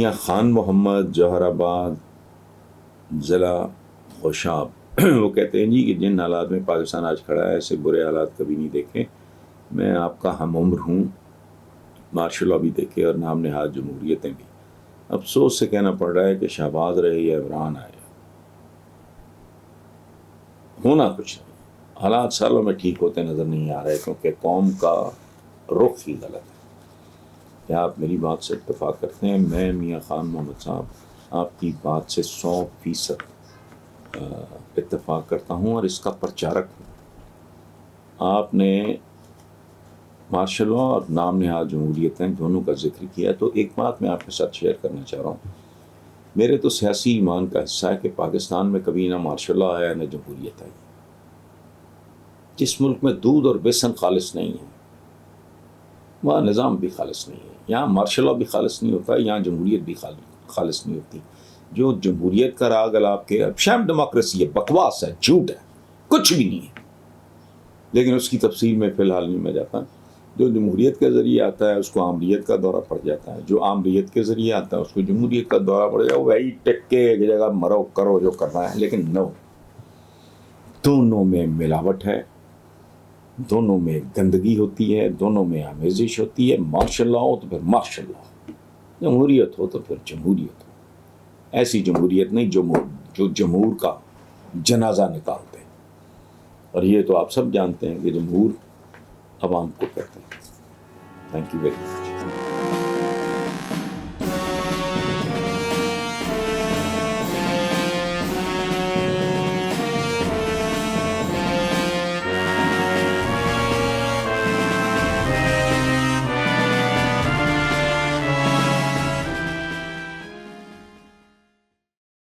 میاں خان محمد، جوہر آباد، ضلع خوشاب، وہ کہتے ہیں جی کہ جن حالات میں پاکستان آج کھڑا ہے ایسے برے حالات کبھی نہیں دیکھے. میں آپ کا ہم عمر ہوں، مارشل لا بھی دیکھے اور نام نہاد جمہوریتیں بھی. افسوس سے کہنا پڑ رہا ہے کہ شہباز رہے یا عمران آئے، ہونا کچھ نہیں. حالات سالوں میں ٹھیک ہوتے نظر نہیں آ رہے کیونکہ قوم کا رخ ہی غلط ہے. کیا آپ میری بات سے اتفاق کرتے ہیں؟ میں میاں خان محمد صاحب آپ کی بات سے 100% اتفاق کرتا ہوں اور اس کا پرچارک ہوں. آپ نے مارشل لا اور نام نہاد جمہوریتیں دونوں کا ذکر کیا، تو ایک بات میں آپ کے ساتھ شیئر کرنا چاہ رہا ہوں. میرے تو سیاسی ایمان کا حصہ ہے کہ پاکستان میں کبھی نہ مارشل لا آیا نہ جمہوریت آئی. جس ملک میں دودھ اور بیسن خالص نہیں ہے وہاں نظام بھی خالص نہیں ہے. یہاں مارشل لا بھی خالص نہیں ہوتا، یہاں جمہوریت بھی خالص نہیں ہوتی. جو جمہوریت کا راگ آپ کے شام ڈیموکریسی ہے، بکواس ہے، جھوٹ ہے، کچھ بھی نہیں ہے. لیکن اس کی تفصیل میں فی الحال نہیں میں جاتا. جو جمہوریت کے ذریعے آتا ہے اس کو عامریت کا دورہ پڑ جاتا ہے، جو عامریت کے ذریعے آتا ہے اس کو جمہوریت کا دورہ پڑ جاتا ہے. وہی ٹک کے ایک جگہ مرو کرو جو کرنا ہے. لیکن نو، دونوں میں ملاوٹ ہے، دونوں میں گندگی ہوتی ہے، دونوں میں آمیزش ہوتی ہے. مارشل لا ہو تو پھر مارشل لا، جمہوریت ہو تو پھر جمہوریت ہو. ایسی جمہوریت نہیں جو جمہور کا جنازہ نکالتے. اور یہ تو آپ سب جانتے ہیں کہ جمہور عوام کو کہتے ہیں. Thank you very much.